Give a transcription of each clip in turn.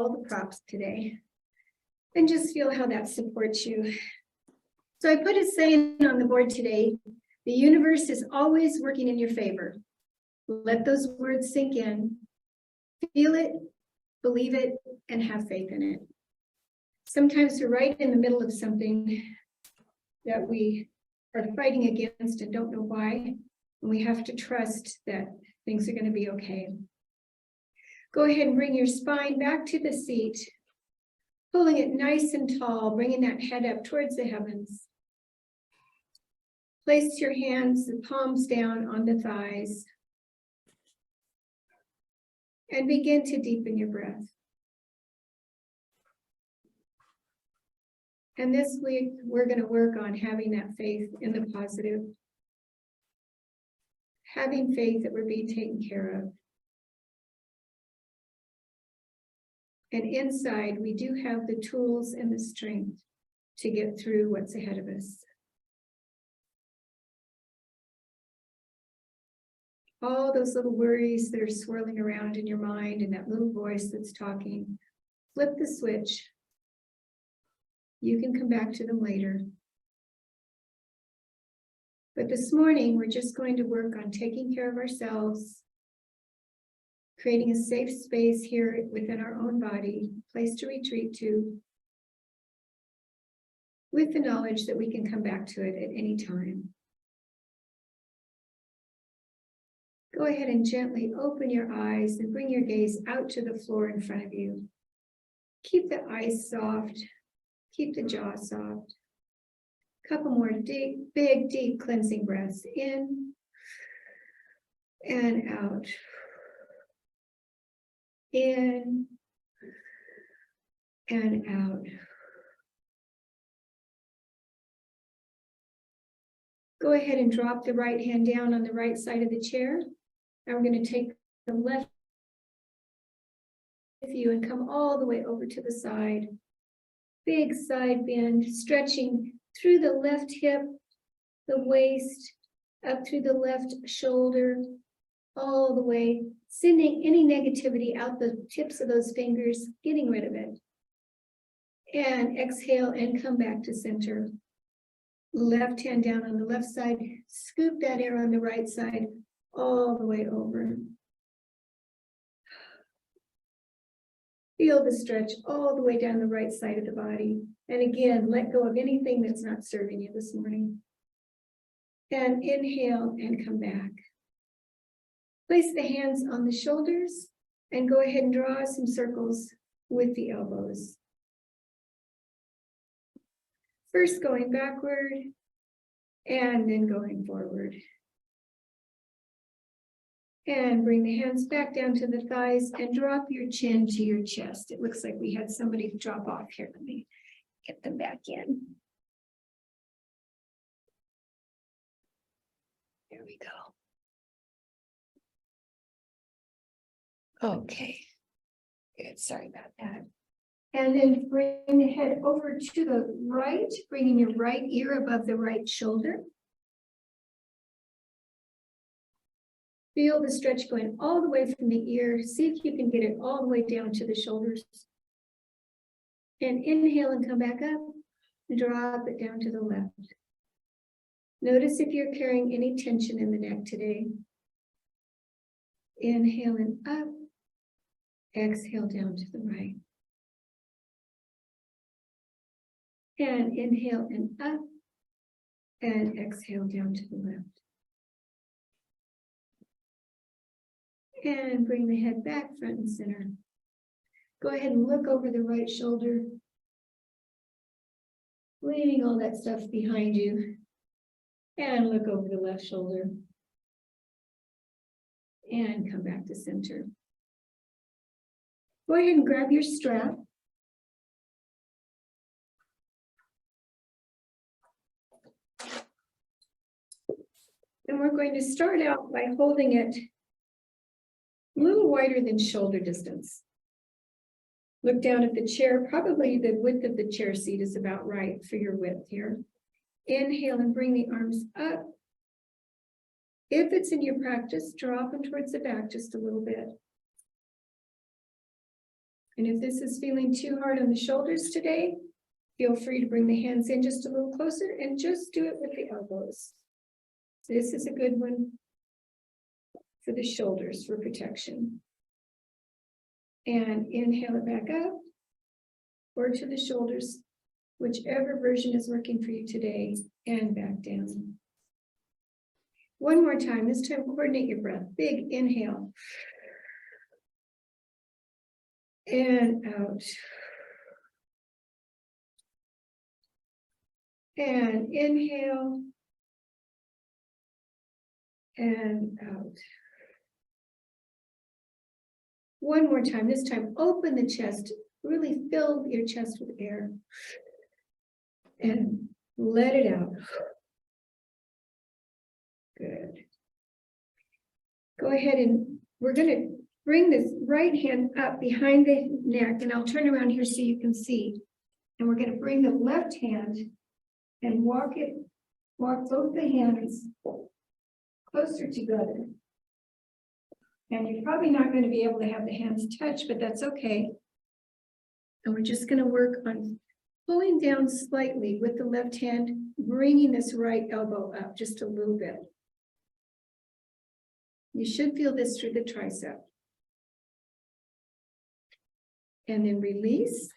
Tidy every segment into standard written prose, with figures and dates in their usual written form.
all the props today. And just feel how that supports you. So I put a saying on the board today, the universe is always working in your favor. Let those words sink in, feel it, believe it, and have faith in it. Sometimes we're right in the middle of something that we are fighting against and don't know why, and we have to trust that things are going to be okay. Go ahead and bring your spine back to the seat, pulling it nice and tall, bringing that head up towards the heavens. Place your hands, the palms down on the thighs, and begin to deepen your breath. And this week, we're going to work on having that faith in the positive, having faith that we're being taken care of. And inside, we do have the tools and the strength to get through what's ahead of us. All those little worries that are swirling around in your mind and that little voice that's talking, flip the switch. You can come back to them later. But this morning, we're just going to work on taking care of ourselves, creating a safe space here within our own body, place to retreat to, with the knowledge that we can come back to it at any time. Go ahead and gently open your eyes and bring your gaze out to the floor in front of you. Keep the eyes soft. Keep the jaw soft. Couple more deep, big, deep cleansing breaths in and out. In and out. Go ahead and drop the right hand down on the right side of the chair. Now we're going to take the left with you and come all the way over to the side. Big side bend, stretching through the left hip, the waist, up through the left shoulder, all the way, sending any negativity out the tips of those fingers, getting rid of it. And exhale and come back to center. Left hand down on the left side, scoop that air on the right side, all the way over. Feel the stretch all the way down the right side of the body. And again, let go of anything that's not serving you this morning. And inhale and come back. Place the hands on the shoulders and go ahead and draw some circles with the elbows. First going backward and then going forward. And bring the hands back down to the thighs and drop your chin to your chest. It looks like we had somebody drop off here. Let me get them back in. There we go. Okay. Good. Sorry about that. And then bring the head over to the right, bringing your right ear above the right shoulder. Feel the stretch going all the way from the ear. See if you can get it all the way down to the shoulders. And inhale and come back up. Drop it down to the left. Notice if you're carrying any tension in the neck today. Inhale and up. Exhale down to the right. And inhale and up. And exhale down to the left. And bring the head back front and center. Go ahead and look over the right shoulder. Leaving all that stuff behind you. And look over the left shoulder. And come back to center. Go ahead and grab your strap. And we're going to start out by holding it a little wider than shoulder distance. Look down at the chair. Probably the width of the chair seat is about right for your width here. Inhale and bring the arms up. If it's in your practice, drop them towards the back just a little bit. And if this is feeling too hard on the shoulders today, feel free to bring the hands in just a little closer and just do it with the elbows. This is a good one for the shoulders for protection. And inhale it back up or to the shoulders, whichever version is working for you today, and back down. One more time, this time coordinate your breath. Big inhale. And out. And inhale. And out. One more time, this time open the chest, really fill your chest with air. And let it out. Good. Go ahead and we're going to bring this right hand up behind the neck, and I'll turn around here so you can see. And we're going to bring the left hand and walk both the hands closer together. And you're probably not going to be able to have the hands touch, but that's okay. And we're just going to work on pulling down slightly with the left hand, bringing this right elbow up just a little bit. You should feel this through the tricep. And then release.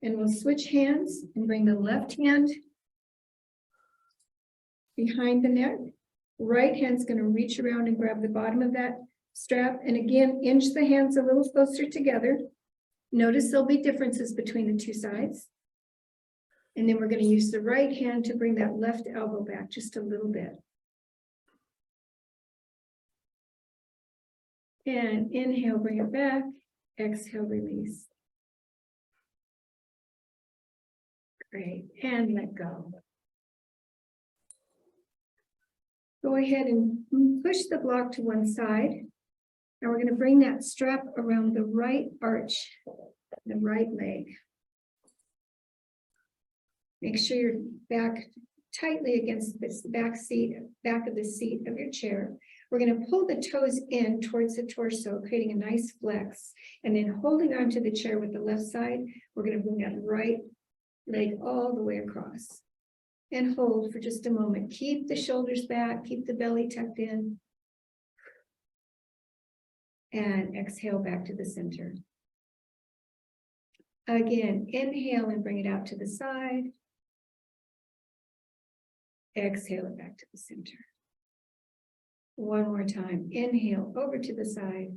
And we'll switch hands and bring the left hand behind the neck. Right hand's going to reach around and grab the bottom of that strap. And again, inch the hands a little closer together. Notice there'll be differences between the two sides. And then we're going to use the right hand to bring that left elbow back just a little bit. And inhale, bring it back. Exhale, release. Great. And let go. Go ahead and push the block to one side. Now we're going to bring that strap around the right arch, the right leg. Make sure you're back tightly against this back of the seat of your chair. We're going to pull the toes in towards the torso, creating a nice flex. And then holding onto the chair with the left side, we're going to bring that right leg all the way across. And hold for just a moment. Keep the shoulders back, keep the belly tucked in. And exhale back to the center. Again, inhale and bring it out to the side. Exhale it back to the center. One more time. Inhale over to the side.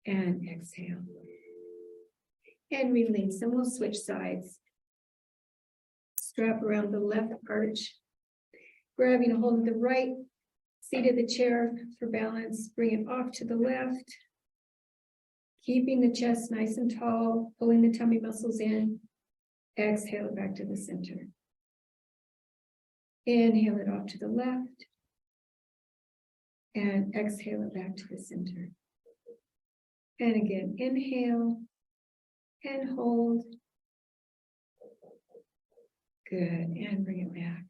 And exhale. And release. And we'll switch sides. Strap around the left arch. Grabbing a hold of the right seat of the chair for balance. Bring it off to the left. Keeping the chest nice and tall. Pulling the tummy muscles in. Exhale it back to the center. Inhale it off to the left. And exhale it back to the center. And again, inhale and hold. Good, and bring it back.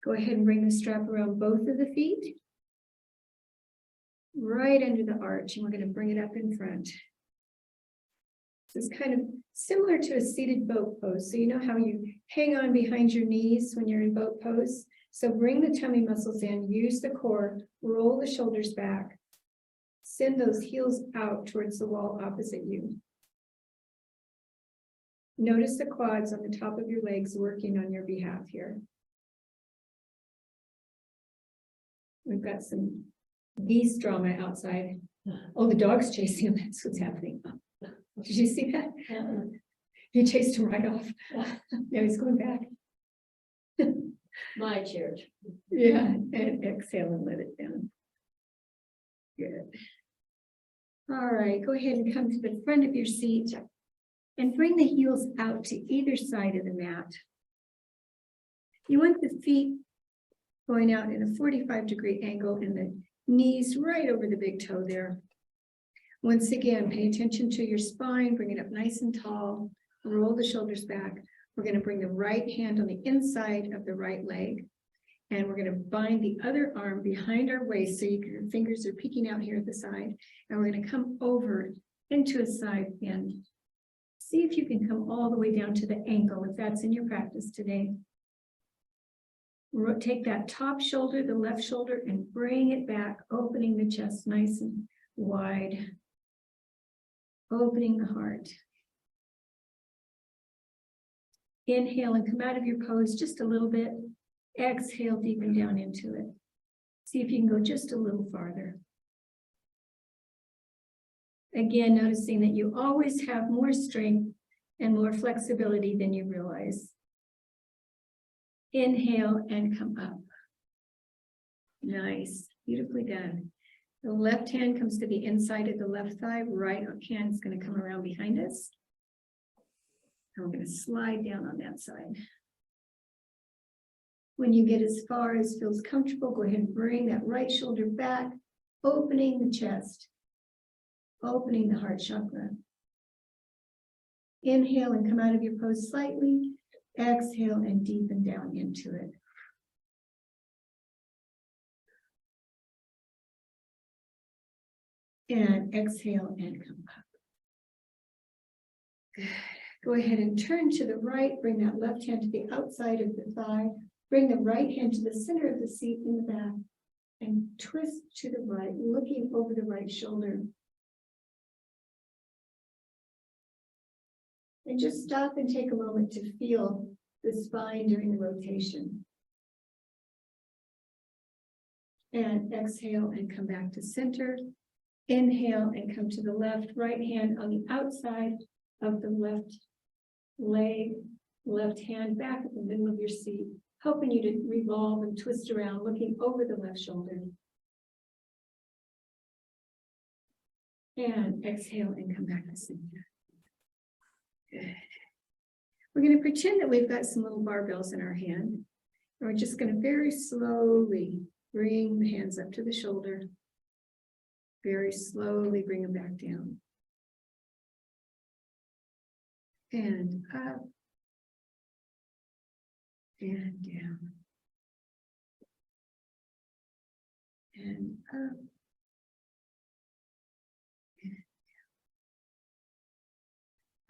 Go ahead and bring the strap around both of the feet. Right under the arch, and we're going to bring it up in front. This is kind of similar to a seated boat pose. So you know how you hang on behind your knees when you're in boat pose? So bring the tummy muscles in, use the core, roll the shoulders back, send those heels out towards the wall opposite you. Notice the quads on the top of your legs working on your behalf here. We've got some geese drama outside. Oh, the dog's chasing him. That's what's happening. Did you see that? He chased him right off. Now he's going back. My chair. Yeah, and exhale and let it down. Good. All right, go ahead and come to the front of your seat and bring the heels out to either side of the mat. You want the feet going out in a 45-degree angle and the knees right over the big toe there. Once again, pay attention to your spine, bring it up nice and tall, roll the shoulders back. We're going to bring the right hand on the inside of the right leg And we're going to bind the other arm behind our waist so your fingers are peeking out here at the side. And we're going to come over into a side bend. See if you can come all the way down to the ankle if that's in your practice today. Take that top shoulder, the left shoulder, and bring it back, opening the chest nice and wide. Opening the heart. Inhale and come out of your pose just a little bit. Exhale, deepen down into it. See if you can go just a little farther. Again, noticing that you always have more strength and more flexibility than you realize. Inhale and come up. Nice, beautifully done. The left hand comes to the inside of the left thigh. Right hand is going to come around behind us. And we're going to slide down on that side. When you get as far as feels comfortable, go ahead and bring that right shoulder back, opening the chest, opening the heart chakra. Inhale and come out of your pose slightly. Exhale and deepen down into it. And exhale and come up. Good. Go ahead and turn to the right. Bring that left hand to the outside of the thigh. Bring the right hand to the center of the seat in the back. And twist to the right, looking over the right shoulder. And just stop and take a moment to feel the spine during the rotation. And exhale and come back to center. Inhale and come to the left, right hand on the outside of the left leg, left hand back at the middle of your seat, helping you to revolve and twist around, looking over the left shoulder. And exhale and come back to center. Good. We're going to pretend that we've got some little barbells in our hand. And we're just going to very slowly bring the hands up to the shoulder. Very slowly bring them back down. And up. And down. And up. And down.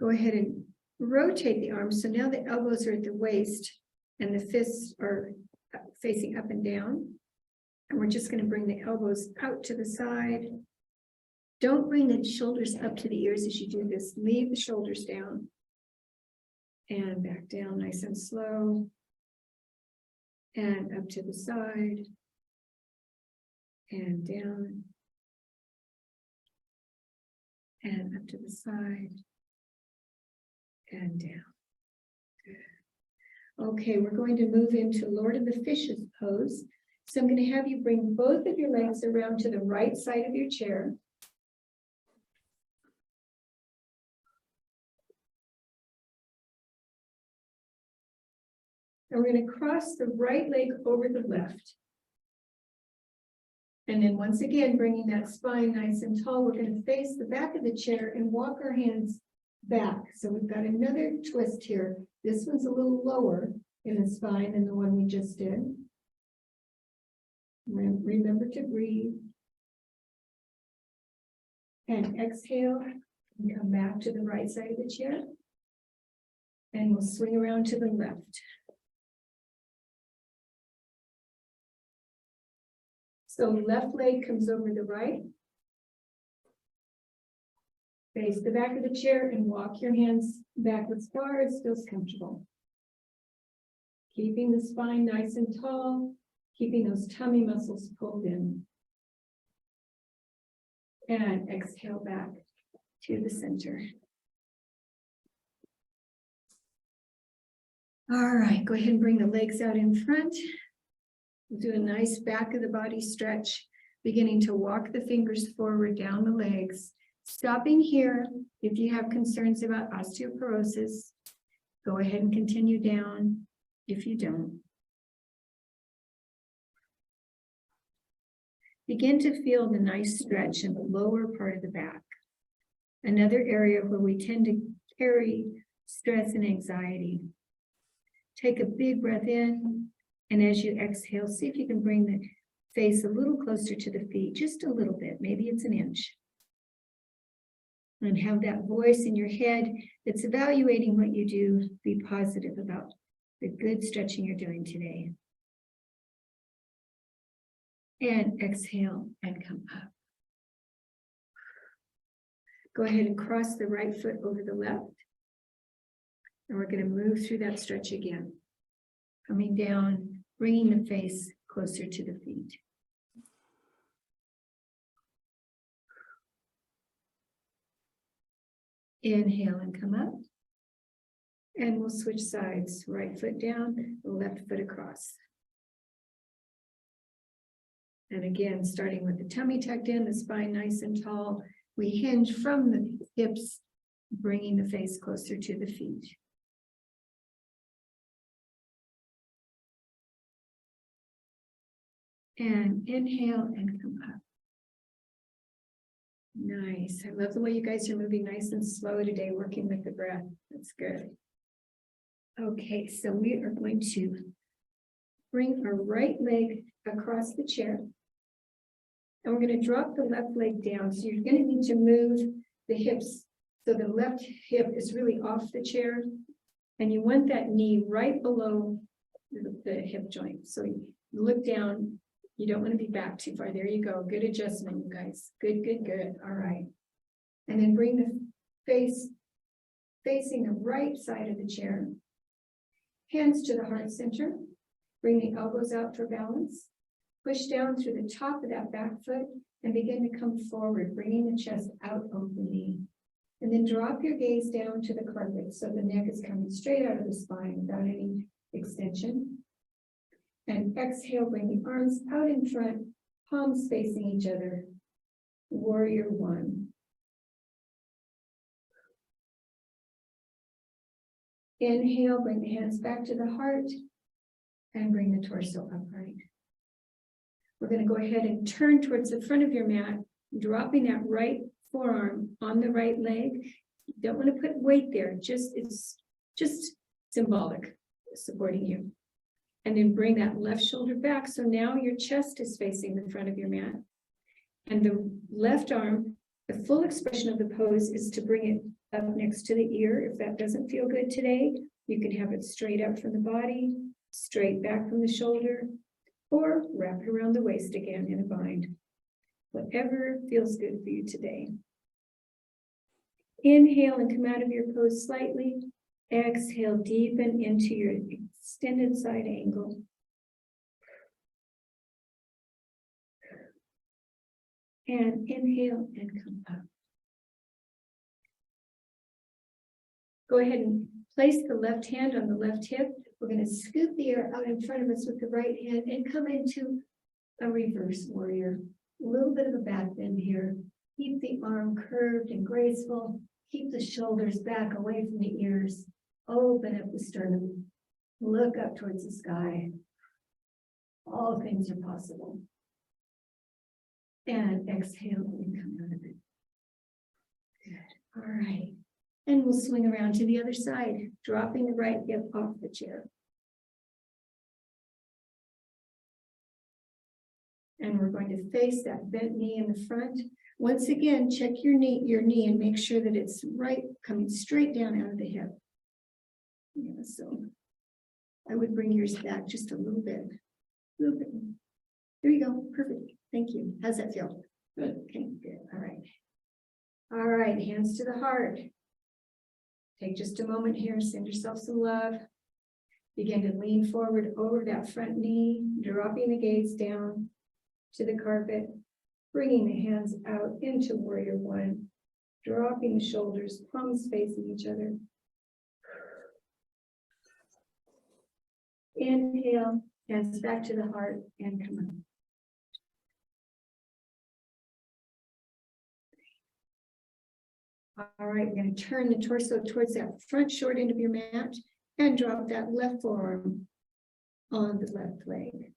Go ahead and rotate the arms. So now the elbows are at the waist and the fists are facing up and down. And we're just going to bring the elbows out to the side. Don't bring the shoulders up to the ears as you do this. Leave the shoulders down. And back down nice and slow. And up to the side. And down. And up to the side. And down. Good. Okay, we're going to move into Lord of the Fishes pose. So I'm going to have you bring both of your legs around to the right side of your chair. And we're going to cross the right leg over the left. And then once again, bringing that spine nice and tall, we're going to face the back of the chair and walk our hands back. So we've got another twist here. This one's a little lower in the spine than the one we just did. Remember to breathe. And exhale and come back to the right side of the chair. And we'll swing around to the left. So left leg comes over the right. Face the back of the chair and walk your hands back as far as feels comfortable. Keeping the spine nice and tall, keeping those tummy muscles pulled in. And exhale back to the center. All right, go ahead and bring the legs out in front. We'll do a nice back of the body stretch, beginning to walk the fingers forward down the legs. Stopping here, if you have concerns about osteoporosis, go ahead and continue down if you don't. Begin to feel the nice stretch in the lower part of the back, another area where we tend to carry stress and anxiety. Take a big breath in And as you exhale, see if you can bring the face a little closer to the feet, just a little bit, maybe it's an inch. And have that voice in your head that's evaluating what you do, be positive about the good stretching you're doing today. And exhale and come up. Go ahead and cross the right foot over the left. And we're going to move through that stretch again. Coming down, bringing the face closer to the feet. Inhale and come up. And we'll switch sides. Right foot down, left foot across. And again, starting with the tummy tucked in, the spine nice and tall. We hinge from the hips, bringing the face closer to the feet. And inhale and come up. Nice. I love the way you guys are moving nice and slow today, working with the breath. That's good. Okay, so we are going to bring our right leg across the chair. And we're going to drop the left leg down. So you're going to need to move the hips. So the left hip is really off the chair. And you want that knee right below the hip joint. So you look down. You don't want to be back too far. There you go. Good adjustment, you guys. Good, good, good. All right. And then bring the face facing the right side of the chair. Hands to the heart center. Bring the elbows out for balance. Push down through the top of that back foot and begin to come forward, bringing the chest out over the knee. And then drop your gaze down to the carpet so the neck is coming straight out of the spine without any extension. And exhale, bring the arms out in front, palms facing each other. Warrior one. Inhale, bring the hands back to the heart and bring the torso upright. We're going to go ahead and turn towards the front of your mat, dropping that right forearm on the right leg. You don't want to put weight there, it's just symbolic, supporting you. And then bring that left shoulder back. So now your chest is facing the front of your mat. And the left arm, the full expression of the pose is to bring it up next to the ear. If that doesn't feel good today, you can have it straight up from the body, straight back from the shoulder, or wrap it around the waist again in a bind. Whatever feels good for you today. Inhale and come out of your pose slightly. Exhale, deepen into your extended side angle. And inhale and come up. Go ahead and place the left hand on the left hip. We're going to scoop the air out in front of us with the right hand and come into a reverse warrior. A little bit of a back bend here. Keep the arm curved and graceful. Keep the shoulders back away from the ears. Open up the sternum. Look up towards the sky. All things are possible. And exhale and come out of it. Good. All right. And we'll swing around to the other side, dropping the right hip off the chair. And we're going to face that bent knee in the front. Once again, check your knee and make sure that it's right, coming straight down out of the hip. Yeah, so I would bring yours back just a little bit. There you go. Perfect. Thank you. How's that feel? Good. Okay, good. All right. All right. Hands to the heart. Take just a moment here. Send yourself some love. Begin to lean forward over that front knee, dropping the gaze down to the carpet, bringing the hands out into warrior one, dropping the shoulders, palms facing each other. Inhale, hands back to the heart and come up. All right, we're going to turn the torso towards that front short end of your mat and drop that left forearm on the left leg.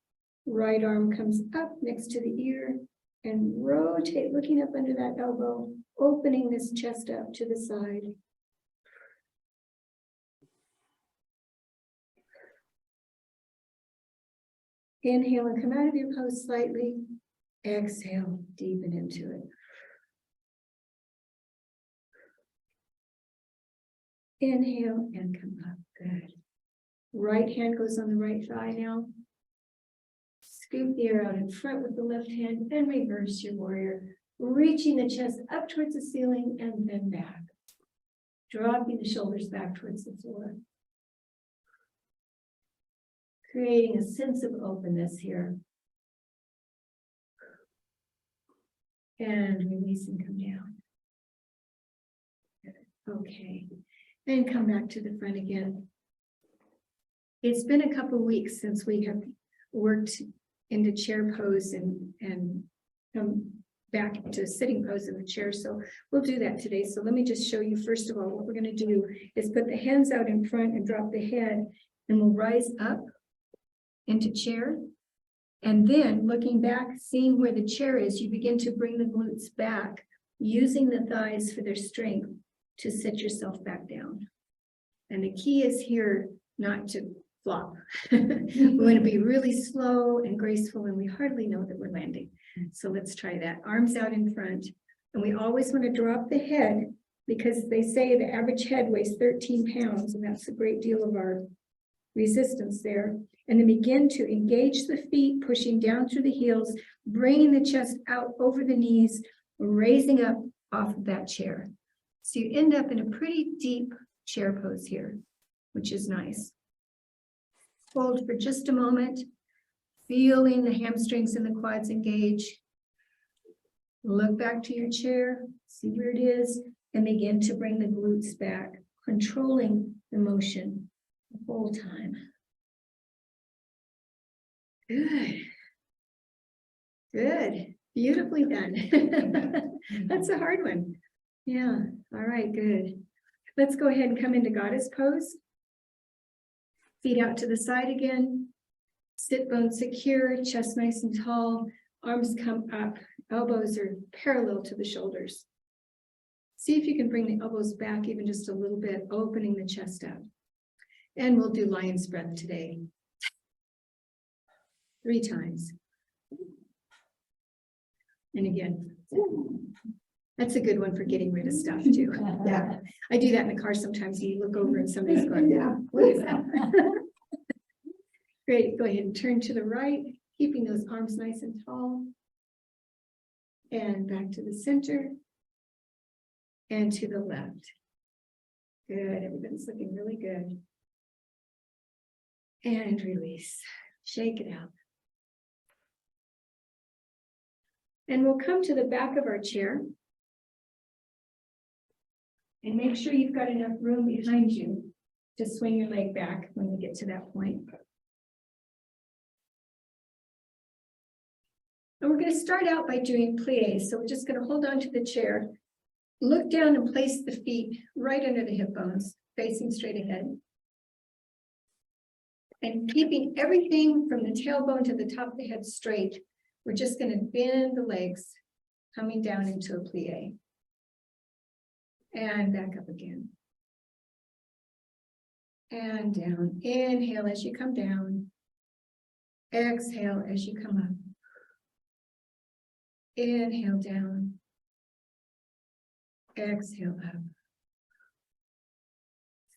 Right arm comes up next to the ear and rotate, looking up under that elbow, opening this chest up to the side. Inhale and come out of your pose slightly. Exhale, deepen into it. Inhale and come up. Good. Right hand goes on the right thigh now. Scoop the air out in front with the left hand and reverse your warrior. Reaching the chest up towards the ceiling and then back. Dropping the shoulders back towards the floor. Creating a sense of openness here. And release and come down. Okay. And come back to the front again. It's been a couple weeks since we have worked into chair pose and come back to sitting pose in the chair. So we'll do that today. So let me just show you, first of all, what we're going to do is put the hands out in front and drop the head, and we'll rise up into chair. And then looking back, seeing where the chair is, you begin to bring the glutes back, using the thighs for their strength to sit yourself back down. And the key is here not to flop. We want to be really slow and graceful, and we hardly know that we're landing. So let's try that. Arms out in front. And we always want to drop the head, because they say the average head weighs 13 pounds, and that's a great deal of our resistance there. And then begin to engage the feet, pushing down through the heels, bringing the chest out over the knees, raising up off of that chair. So you end up in a pretty deep chair pose here, which is nice. Hold for just a moment, feeling the hamstrings and the quads engage. Look back to your chair, see where it is, and begin to bring the glutes back, controlling the motion the whole time. Good. Good. Beautifully done. That's a hard one. Yeah. All right, good. Let's go ahead and come into goddess pose. Feet out to the side again. Sit bones secure, chest nice and tall, arms come up, elbows are parallel to the shoulders. See if you can bring the elbows back even just a little bit, opening the chest up. And we'll do lion's breath today. 3 times. And again. That's a good one for getting rid of stuff too. Yeah, I do that in the car sometimes. You look over and somebody's going, yeah, what is that? Great, go ahead and turn to the right, keeping those arms nice and tall. And back to the center. And to the left. Good, everybody's looking really good. And release, shake it out. And we'll come to the back of our chair. And make sure you've got enough room behind you to swing your leg back when we get to that point. And we're going to start out by doing pliés. So we're just going to hold on to the chair, look down and place the feet right under the hip bones, facing straight ahead. And keeping everything from the tailbone to the top of the head straight, we're just going to bend the legs, coming down into a plié. And back up again. And down. Inhale as you come down. Exhale as you come up. Inhale down. Exhale up.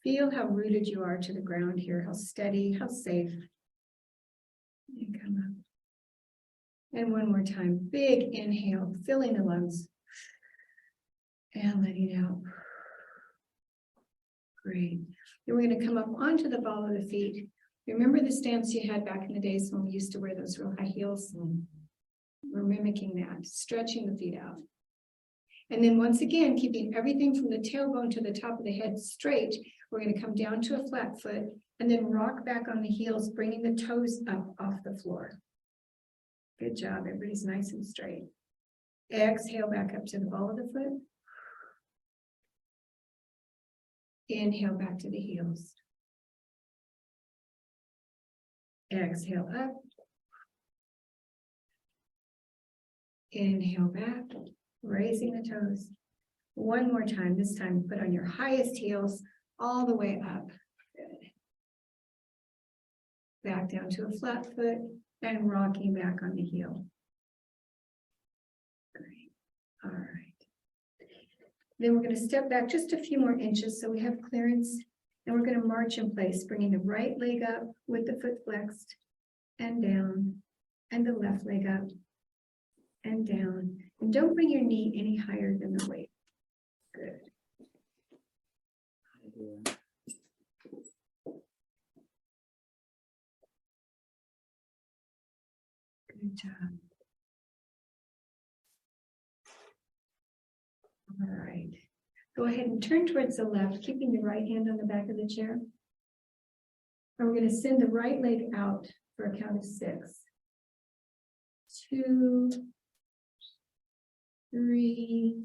Feel how rooted you are to the ground here, how steady, how safe. And come up. And one more time, big inhale, filling the lungs. And letting out. Great. Then we're going to come up onto the ball of the feet. Remember the stance you had back in the days when we used to wear those real high heels? We're mimicking that, stretching the feet out. And then once again, keeping everything from the tailbone to the top of the head straight, we're going to come down to a flat foot and then rock back on the heels, bringing the toes up off the floor. Good job. Everybody's nice and straight. Exhale back up to the ball of the foot. Inhale back to the heels. Exhale up. Inhale back, raising the toes. One more time. This time, put on your highest heels all the way up. Good. Back down to a flat foot. and rocking back on the heel. Great. All right. Then we're going to step back just a few more inches so we have clearance, and we're going to march in place, bringing the right leg up with the foot flexed and down, and the left leg up and down. And don't bring your knee any higher than the weight. Good. Good job. All right. Go ahead and turn towards the left, keeping your right hand on the back of the chair. And we're going to send the right leg out for a count of 6. 2, 3,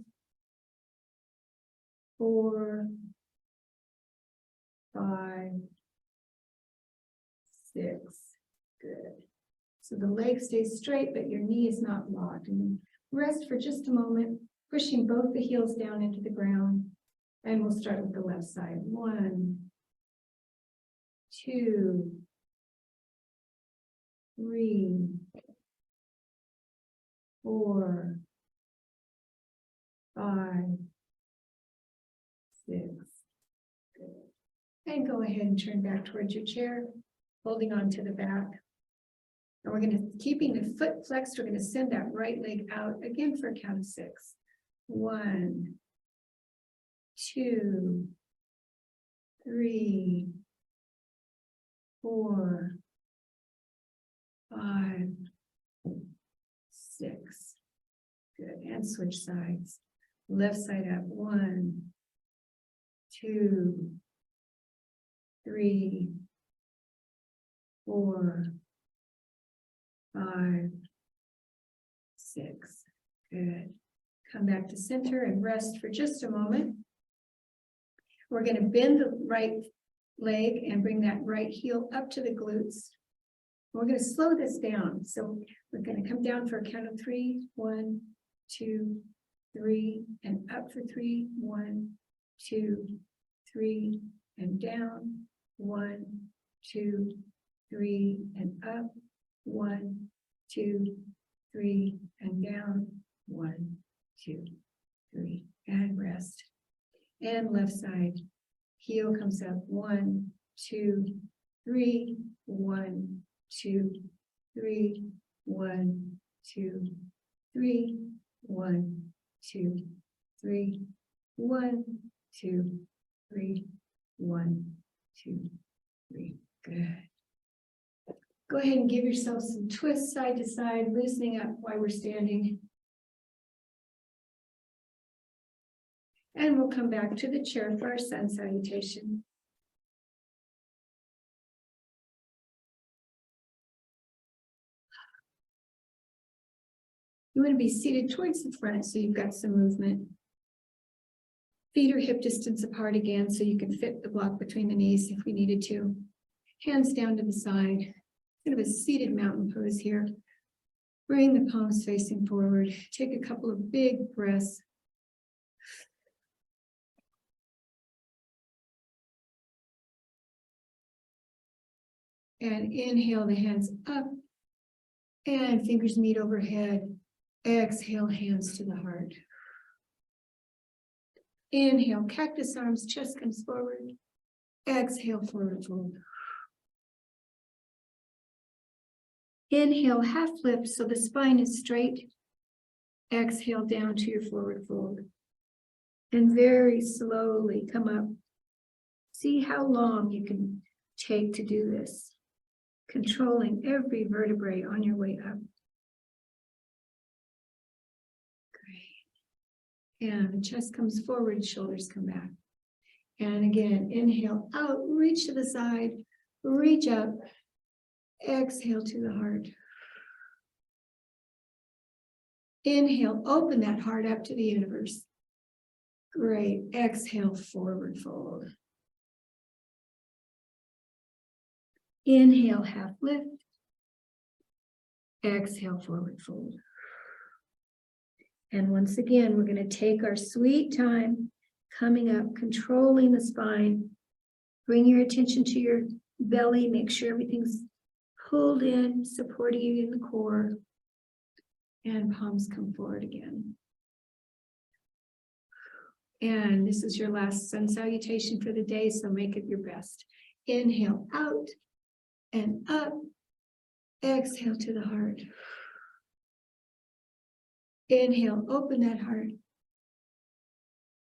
4, 5, 6. Good. So the leg stays straight, but your knee is not locked. And rest for just a moment, pushing both the heels down into the ground. And we'll start with the left side. 1, 2, 3, 4, 5, 6. Good. And go ahead and turn back towards your chair, holding on to the back. And we're going to, keeping the foot flexed, we're going to send that right leg out again for a count of 6. 1, 2, 3, 4, 5, 6. Good. And switch sides. Left side up. 1, 2, 3, 4, 5, 6. Good. Come back to center and rest for just a moment. We're going to bend the right leg and bring that right heel up to the glutes. We're going to slow this down. So we're going to come down for a count of 3. 1, 2, 3, and up for 3. 1, 2, 3, and down. 1, 2, 3, and up. 1, 2, 3, and down. 1, 2, 3, and rest. And left side, heel comes up. 1, 2, 3, 1, 2, 3, 1, 2, 3, 1, 2, 3, 1, 2, 3, 1, 2, 3. Good. Go ahead and give yourself some twists side to side, loosening up while we're standing. And we'll come back to the chair for our sun salutation. You want to be seated towards the front so you've got some movement. Feet are hip distance apart again so you can fit the block between the knees if we needed to. Hands down to the side. Kind of a seated mountain pose here. Bring the palms facing forward. Take a couple of big breaths. And inhale the hands up and fingers meet overhead. Exhale, hands to the heart. Inhale, cactus arms, chest comes forward. Exhale, forward fold. Inhale, half lift so the spine is straight. Exhale down to your forward fold. And very slowly come up. See how long you can take to do this. Controlling every vertebrae on your way up. Great. And the chest comes forward, shoulders come back. And again, inhale out, reach to the side, reach up. Exhale to the heart. Inhale, open that heart up to the universe. Great. Exhale, forward fold. Inhale, half lift. Exhale, forward fold. And once again, we're going to take our sweet time coming up, controlling the spine. Bring your attention to your belly. Make sure everything's pulled in, supporting you in the core, and palms come forward again. And this is your last sun salutation for the day, so make it your best. Inhale out and up. Exhale to the heart. Inhale, open that heart.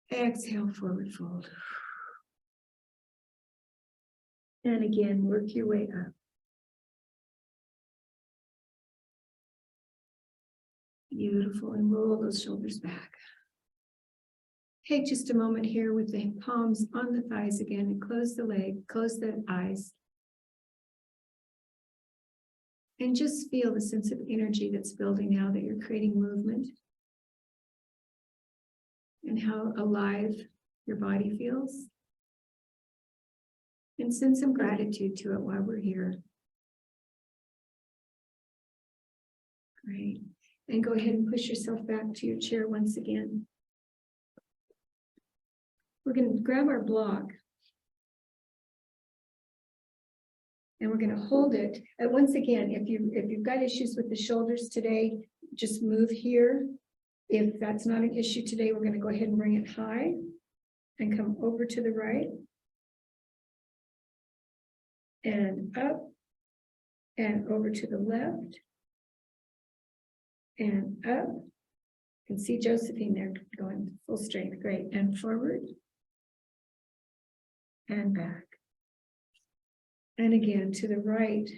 Exhale, forward fold. And again, work your way up. Beautiful, and roll those shoulders back. Take just a moment here with the palms on the thighs again and close the leg, close the eyes. And just feel the sense of energy that's building now that you're creating movement. And how alive your body feels. And send some gratitude to it while we're here. Great. And go ahead and push yourself back to your chair once again. We're going to grab our block. And we're going to hold it. And once again, if you've got issues with the shoulders today, just move here. If that's not an issue today, we're going to go ahead and bring it high and come over to the right and up and over to the left and up. You can see Josephine there going full strength. Great. And forward and back. And again to the right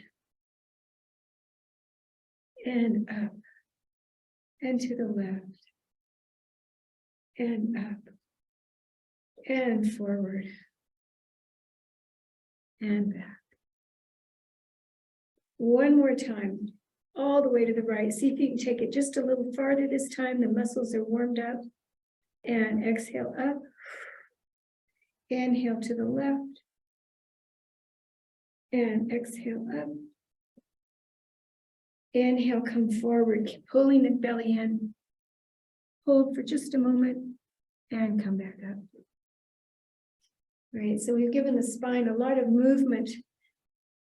and up and to the left and up and forward and back. One more time, all the way to the right. See if you can take it just a little farther this time. The muscles are warmed up. And exhale up. Inhale to the left. And exhale up. Inhale, come forward, keep pulling the belly in. Hold for just a moment and come back up. Right, so we've given the spine a lot of movement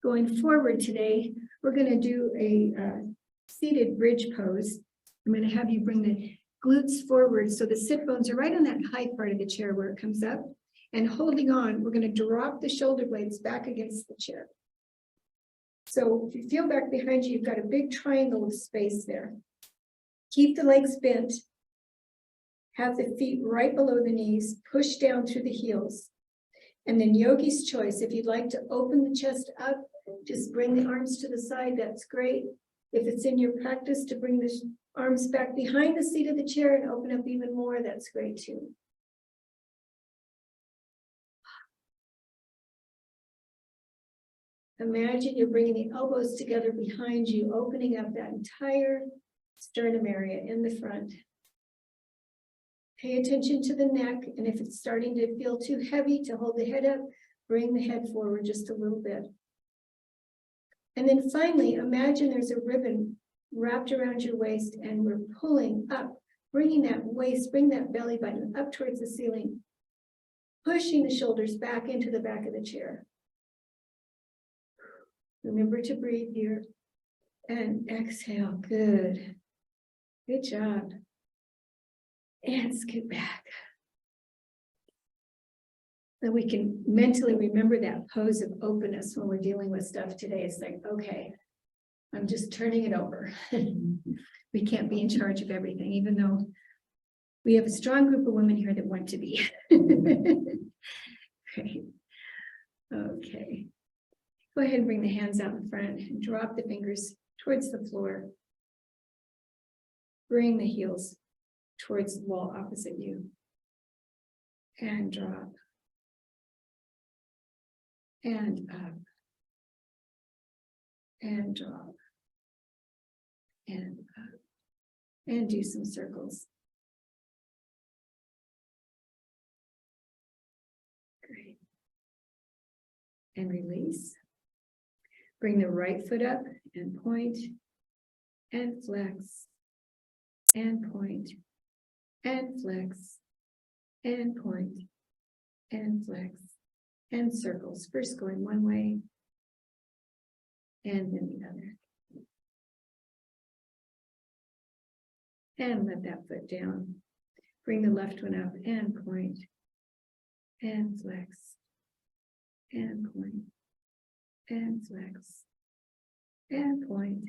going forward today. We're going to do a seated bridge pose. I'm going to have you bring the glutes forward so the sit bones are right on that high part of the chair where it comes up. And holding on, we're going to drop the shoulder blades back against the chair. So if you feel back behind you, you've got a big triangle of space there. Keep the legs bent. Have the feet right below the knees. Push down through the heels. And then yogi's choice. If you'd like to open the chest up, just bring the arms to the side. That's great. If it's in your practice to bring the arms back behind the seat of the chair and open up even more, that's great too. Imagine you're bringing the elbows together behind you, opening up that entire sternum area in the front. Pay attention to the neck, and if it's starting to feel too heavy to hold the head up, bring the head forward just a little bit. And then finally, imagine there's a ribbon wrapped around your waist, and we're pulling up, bringing that waist, bring that belly button up towards the ceiling, pushing the shoulders back into the back of the chair. Remember to breathe here and exhale. Good. Good job. And scoot back. So we can mentally remember that pose of openness when we're dealing with stuff today. It's like, okay, I'm just turning it over. We can't be in charge of everything, even though we have a strong group of women here that want to be. Great. Okay. Go ahead and bring the hands out in front and drop the fingers towards the floor. Bring the heels towards the wall opposite you. And drop. And up. And drop. And up. And do some circles. Great. And release. Bring the right foot up and point and flex and point and flex and point and flex and circles. First going one way and then the other. And let that foot down. Bring the left one up and point, and flex, and point, and flex, and point,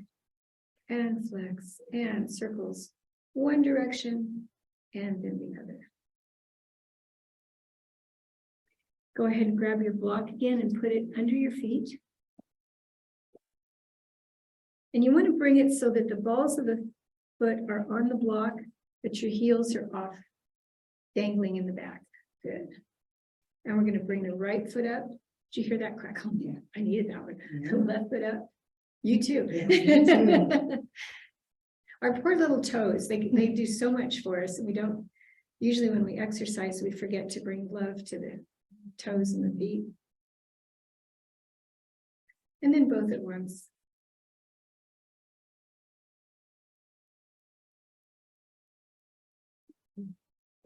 and flex, and circles one direction and then the other. Go ahead and grab your block again and put it under your feet. And you want to bring it so that the balls of the foot are on the block, but your heels are off, dangling in the back. Good. And we're going to bring the right foot up. Did you hear that crackle? Yeah, I needed that one. Yeah. The left foot up. You too. Yeah, me too. Our poor little toes, they do so much for us. And we don't, usually when we exercise, we forget to bring love to the toes and the feet. And then both at once.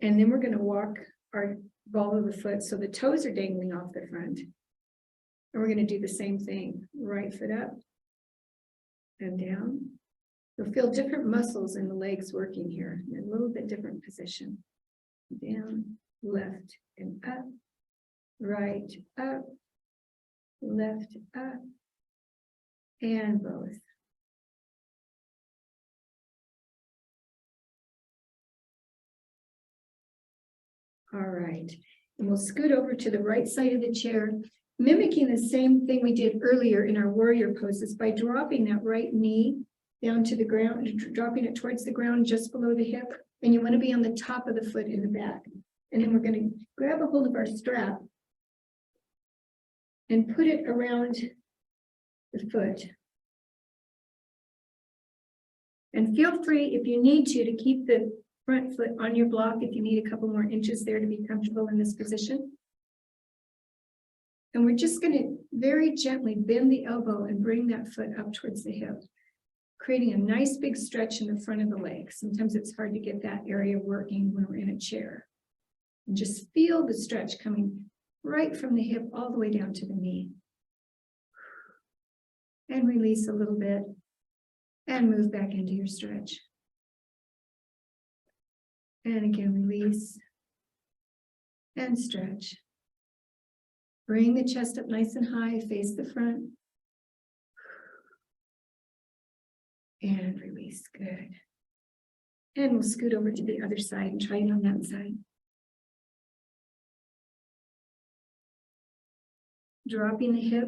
And then we're going to walk our ball of the foot so the toes are dangling off the front. And we're going to do the same thing. Right foot up and down. You'll feel different muscles in the legs working here in a little bit different position. Down, left and up, right, up, left, up, and both. All right, and we'll scoot over to the right side of the chair, mimicking the same thing we did earlier in our warrior poses by dropping that right knee down to the ground, dropping it towards the ground just below the hip. And you want to be on the top of the foot in the back. And then we're going to grab a hold of our strap and put it around the foot. And feel free, if you need to keep the front foot on your block if you need a couple more inches there to be comfortable in this position. And we're just going to very gently bend the elbow and bring that foot up towards the hip, creating a nice big stretch in the front of the leg. Sometimes it's hard to get that area working when we're in a chair. And just feel the stretch coming right from the hip all the way down to the knee. And release a little bit and move back into your stretch. And again, release and stretch. Bring the chest up nice and high, face the front. And release, good. And we'll scoot over to the other side and try it on that side. Dropping the hip,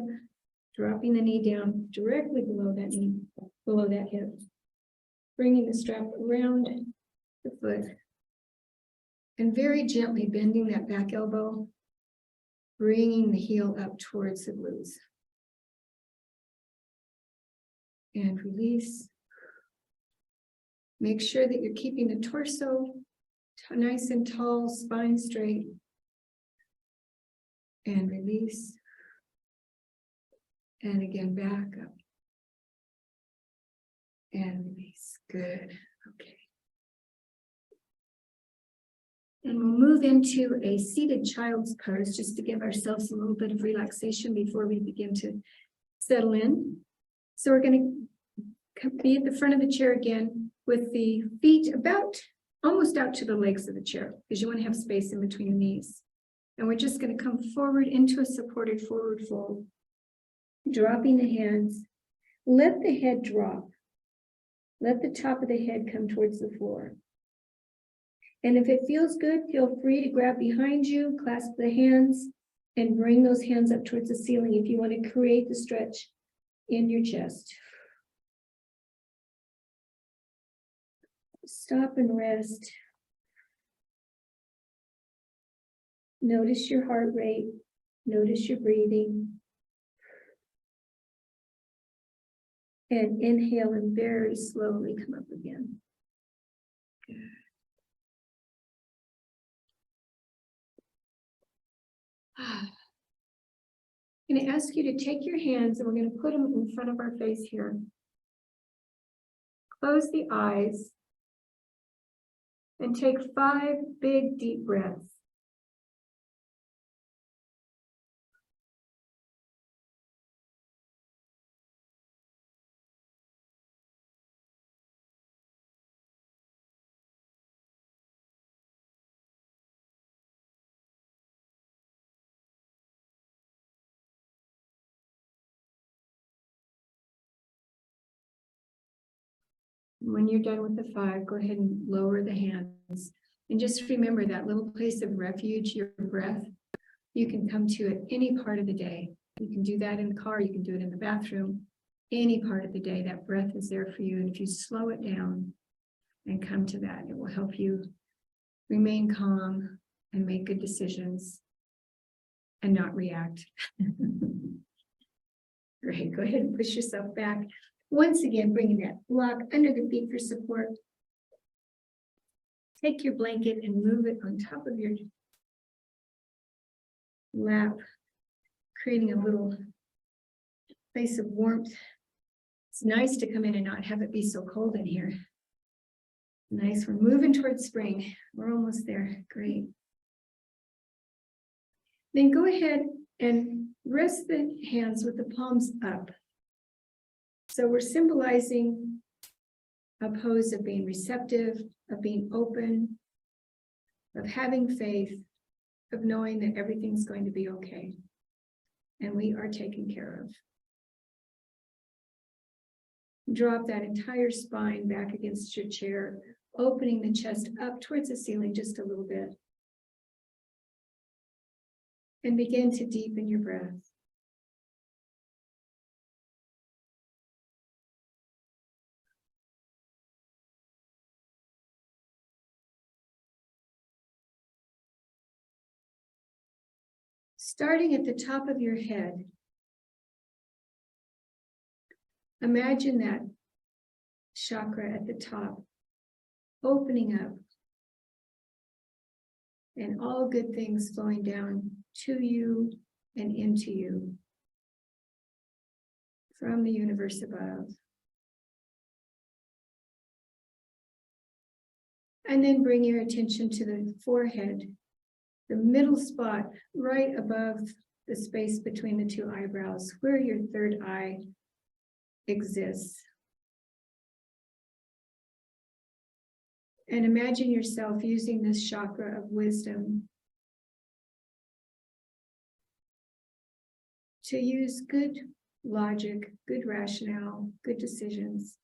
dropping the knee down directly below that knee, below that hip. Bringing the strap around the foot. And very gently bending that back elbow, bringing the heel up towards the glutes. And release. Make sure that you're keeping the torso nice and tall, spine straight. And release. And again, back up. And release. Good. Okay. And we'll move into a seated child's pose just to give ourselves a little bit of relaxation before we begin to settle in. So we're going to be at the front of the chair again with the feet about almost out to the legs of the chair because you want to have space in between the knees. And we're just going to come forward into a supported forward fold, dropping the hands. Let the head drop. Let the top of the head come towards the floor. And if it feels good, feel free to grab behind you, clasp the hands, and bring those hands up towards the ceiling if you want to create the stretch in your chest. Stop and rest. Notice your heart rate. Notice your breathing. And inhale and very slowly come up again. Good. I'm going to ask you to take your hands and we're going to put them in front of our face here. Close the eyes and take 5 big deep breaths. When you're done with the 5, go ahead and lower the hands. And just remember that little place of refuge, your breath, you can come to at any part of the day. You can do that in the car, you can do it in the bathroom, any part of the day, that breath is there for you. And if you slow it down and come to that, it will help you remain calm and make good decisions and not react. Great, go ahead and push yourself back. Once again, bringing that block under the feet for support. Take your blanket and move it on top of your lap, creating a little place of warmth. It's nice to come in and not have it be so cold in here. Nice, we're moving towards spring. We're almost there, great. Then go ahead and rest the hands with the palms up. So we're symbolizing a pose of being receptive, of being open, of having faith, of knowing that everything's going to be okay. And we are taken care of. Drop that entire spine back against your chair, opening the chest up towards the ceiling just a little bit. And begin to deepen your breath. Starting at the top of your head, imagine that chakra at the top, opening up, and all good things flowing down to you and into you from the universe above. And then bring your attention to the forehead, the middle spot right above the space between the 2 eyebrows, where your 3rd eye exists. And imagine yourself using this chakra of wisdom to use good logic, good rationale, good decisions.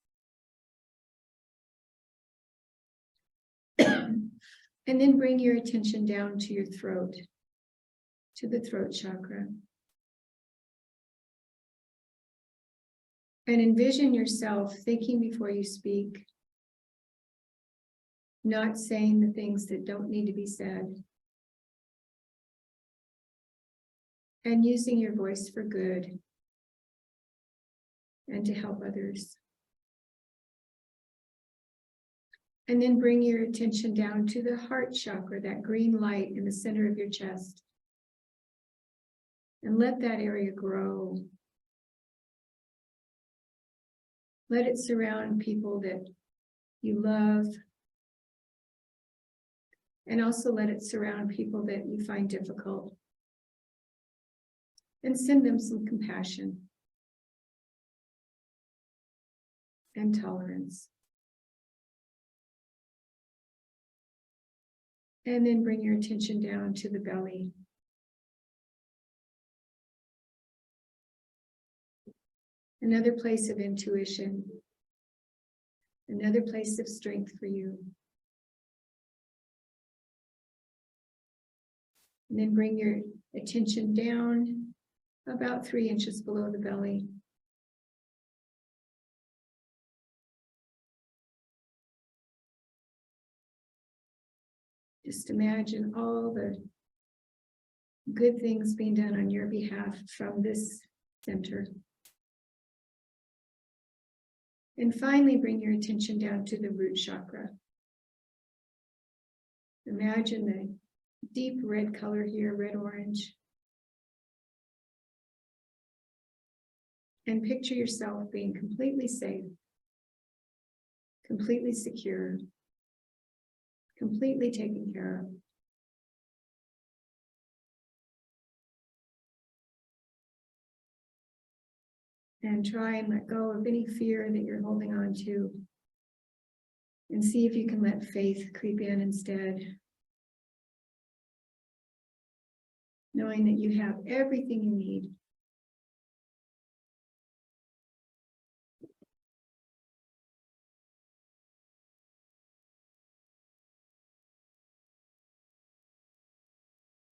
And then bring your attention down to your throat, to the throat chakra. And envision yourself thinking before you speak, not saying the things that don't need to be said, and using your voice for good and to help others. And then bring your attention down to the heart chakra, that green light in the center of your chest. And let that area grow. Let it surround people that you love. And also let it surround people that you find difficult. And send them some compassion and tolerance. And then bring your attention down to the belly. Another place of intuition. Another place of strength for you. And then bring your attention down about 3 inches below the belly. Just imagine all the good things being done on your behalf from this center. And finally, bring your attention down to the root chakra. Imagine the deep red color here, red-orange. And picture yourself being completely safe, completely secure, completely taken care of. And try and let go of any fear that you're holding on to. And see if you can let faith creep in instead. Knowing that you have everything you need.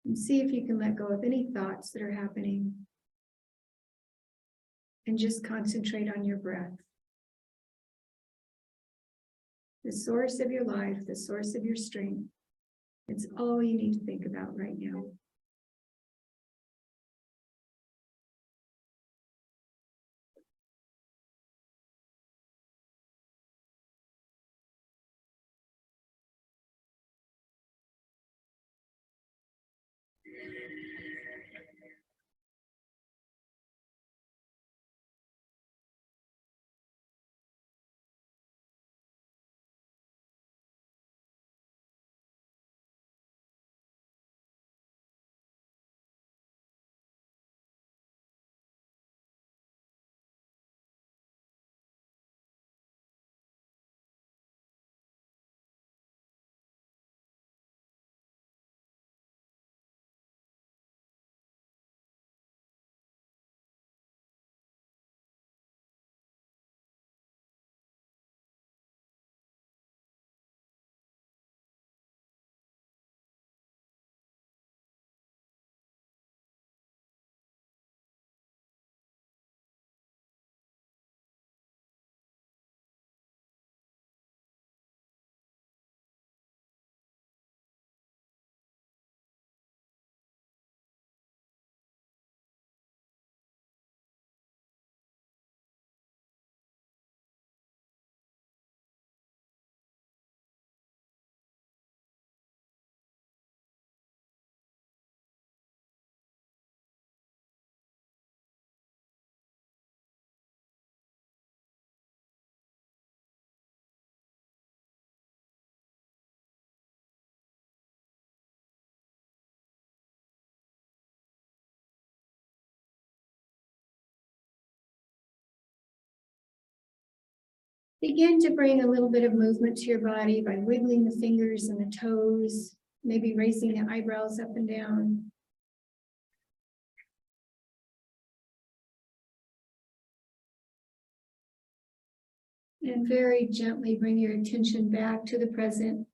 And see if you can let go of any thoughts that are happening. And just concentrate on your breath. The source of your life, the source of your strength. It's all you need to think about right now. Begin to bring a little bit of movement to your body by wiggling the fingers and the toes, maybe raising the eyebrows up and down. And very gently bring your attention back to the present.